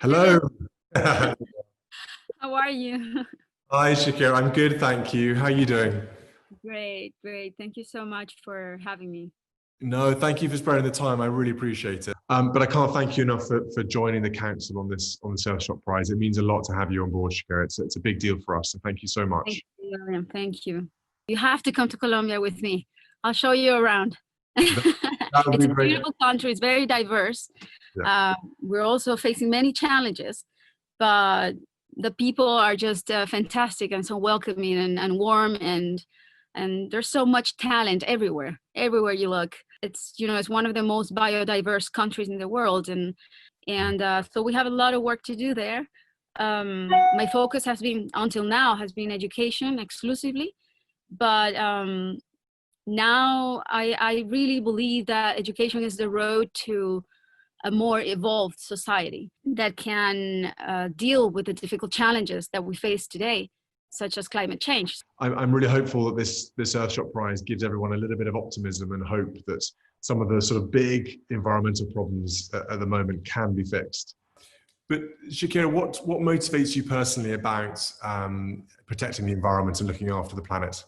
Hello. Hello. How are you? Hi, Shakira. I'm good, thank you. How are you doing? Great, great. Thank you so much for having me. No, thank you for sparing the time. I really appreciate it. But I can't thank you enough for joining the council on the Surf Shop Prize. It means a lot to have you on board, Shakira. It's a big deal for us. So thank you so Thank much. you, William. Thank you. You have to come to Colombia with me. I'll show you around. That, that would It's be a great. beautiful country. It's very diverse. Yeah. We're also facing many challenges, but the people are just fantastic and so welcoming and warm and there's so much talent everywhere you look. It's one of the most biodiverse countries in the world, and so we have a lot of work to do there. My focus has been until now has been education exclusively, but now I really believe that education is the road to a more evolved society that can deal with the difficult challenges that we face today, such as climate change. I'm really hopeful that this Earth Shop Prize gives everyone a little bit of optimism and hope that some of the sort of big environmental problems at the moment can be fixed. But Shakira, what motivates you personally about protecting the environment and looking after the planet?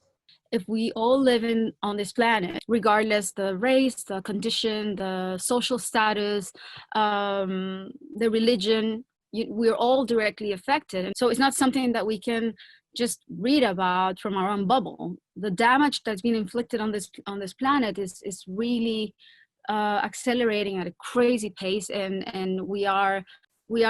If we all live on this planet, regardless the race, the condition, the social status, the religion, we're all directly affected. And so it's not something that we can just read about from our own bubble. The damage that's been inflicted on this planet is really accelerating at a crazy pace, and we are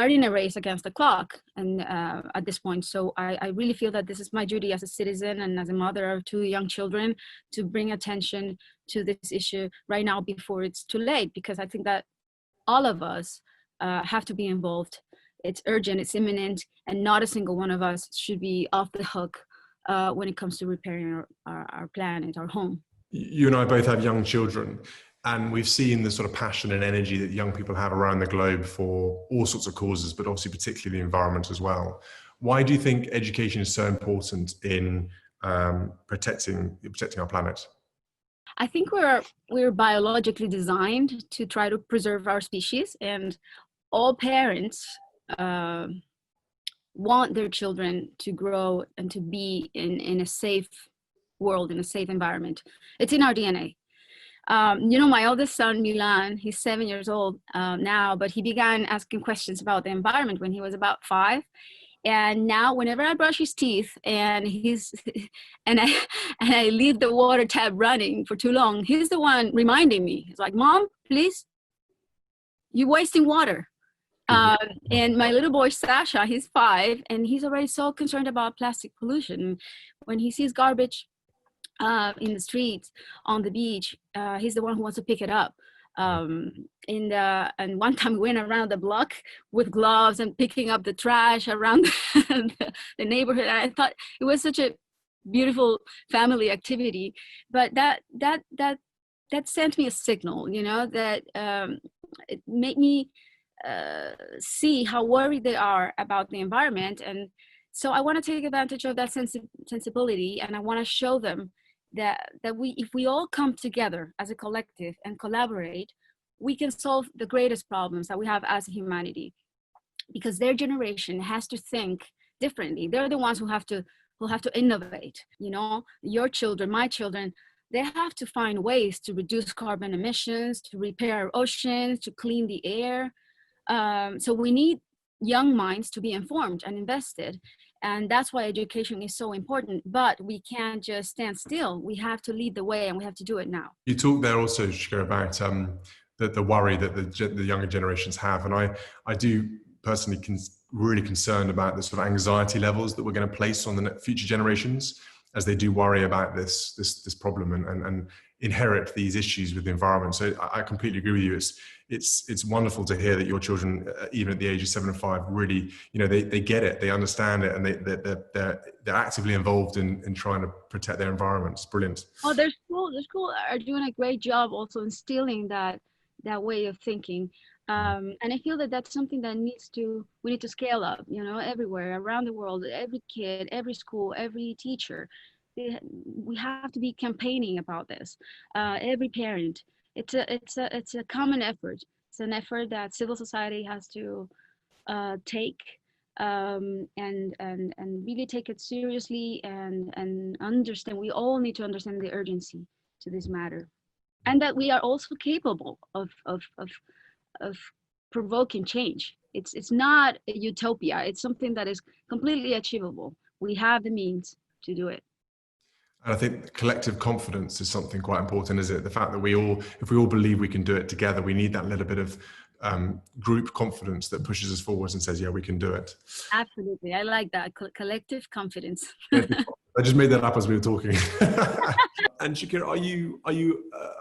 in a race against the clock, and at this point. So I really feel that this is my duty as a citizen and as a mother of two young children to bring attention to this issue right now before it's too late, because I think that all of us have to be involved. It's urgent, it's imminent, and not a single one of us should be off the hook when it comes to repairing our planet, our home. You and I both have young children, and we've seen the sort of passion and energy that young people have around the globe for all sorts of causes, but obviously particularly the environment as well. Why do you think education is so important in protecting our planet? I think we're biologically designed to try to preserve our species, and all parents uh, want their children to grow and to be in a safe world, in a safe environment. It's in our DNA. My oldest son, Milan, he's 7 years old now, but he began asking questions about the environment when he was about 5. And now whenever I brush his teeth and he's and I and I leave the water tap running for too long, he's the one reminding me. He's like, "Mom, please, you're wasting water." Um, and my little boy Sasha, he's 5, and he's already so concerned about plastic pollution. When he sees garbage in the streets, on the beach, he's the one who wants to pick it up. And one time we went around the block with gloves and picking up the trash around the neighborhood. And I thought it was such a beautiful family activity, but that sent me a signal, that it made me see how worried they are about the environment. And so I want to take advantage of that sensibility, and I want to show them that if we all come together as a collective and collaborate, we can solve the greatest problems that we have as humanity. Because their generation has to think differently. They're the ones who have to innovate. Your children, my children, they have to find ways to reduce carbon emissions, to repair our oceans, to clean the air. So we need young minds to be informed and invested. And that's why education is so important. But we can't just stand still. We have to lead the way, and we have to do it now. You talk there also, Shakira, about the worry that the younger generations have, and I do personally really concerned about the sort of anxiety levels that we're going to place on the future generations as they do worry about this problem and inherit these issues with the environment. So I completely agree with you. It's wonderful to hear that your children, even at the age of 7 and 5, really, they get it, they understand it, and they're actively involved in trying to protect their environment. It's brilliant. Oh, their school are doing a great job also instilling that way of thinking. And I feel that that's something that we need to scale up, everywhere around the world, every kid, every school, every teacher. We have to be campaigning about this. Every parent. It's a common effort. It's an effort that civil society has to take, and really take it seriously, and understand. We all need to understand the urgency to this matter, and that we are also capable of provoking change. It's not a utopia. It's something that is completely achievable. We have the means to do it. And I think collective confidence is something quite important, is it? The fact that if we all believe we can do it together, we need that little bit of group confidence that pushes us forwards and says, yeah, we can do it. Absolutely. I like that. Collective confidence. I just made that up as we were talking. And Shakira, are you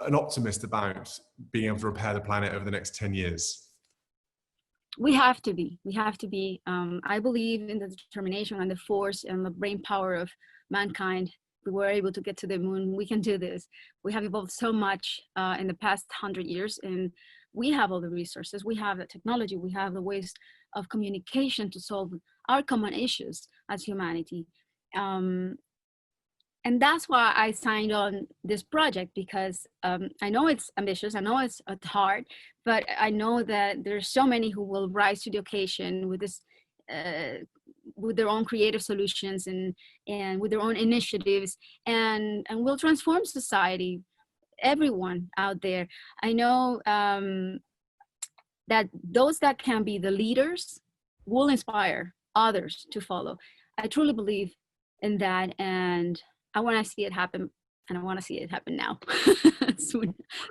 an optimist about being able to repair the planet over the next 10 years? We have to be. I believe in the determination and the force and the brain power of mankind. We were able to get to the moon. We can do this. We have evolved so much in the past 100 years, and we have all the resources. We have the technology. We have the ways of communication to solve our common issues as humanity. And that's why I signed on this project, because I know it's ambitious, I know it's hard, but I know that there's so many who will rise to the occasion with this, with their own creative solutions and with their own initiatives, and will transform society. Everyone out there, I know that those that can be the leaders will inspire others to follow. I truly believe in that, and I want to see it happen, and I want to see it happen now,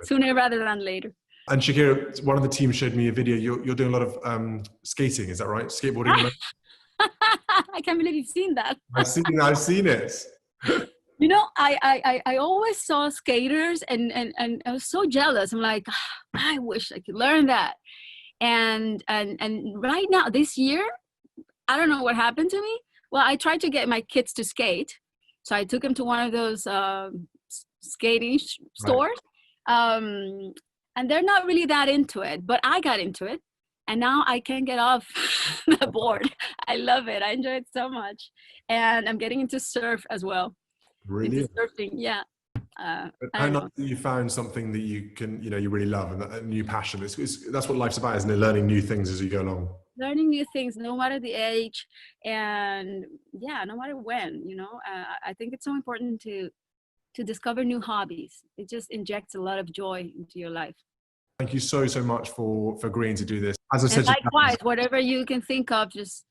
sooner rather than later. And Shakira, one of the team showed me a video. You're doing a lot of skating, is that right? Skateboarding? I can't believe you've seen that. I've seen it. You know, I always saw skaters, and I was so jealous. I'm like, I wish I could learn that. And right now, this year, I don't know what happened to me. Well, I tried to get my kids to skate. So I took them to one of those skating stores, and they're not really that into it, but I got into it, and now I can't get off the board. I love it. I enjoy it so much, and I'm getting into surf as well. Really? Into surfing, yeah. How nice that you found something that you really love, and a new passion. That's what life's about, isn't it? Learning new things as you go along. Learning new things, no matter the age, and yeah, no matter when, I think it's so important to discover new hobbies. It just injects a lot of joy into your life. Thank you so much for agreeing to do this. As I said, likewise, whatever you can think of, just,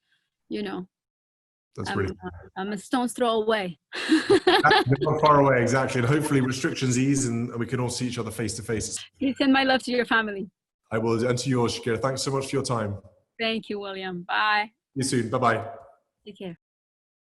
that's really I'm a stone's throw away. Not far away, exactly. And hopefully restrictions ease and we can all see each other face to face. Please send my love to your family. I will, and to yours, Shakira. Thanks so much for your time. Thank you, William. Bye. See you soon. Bye-bye. Take care.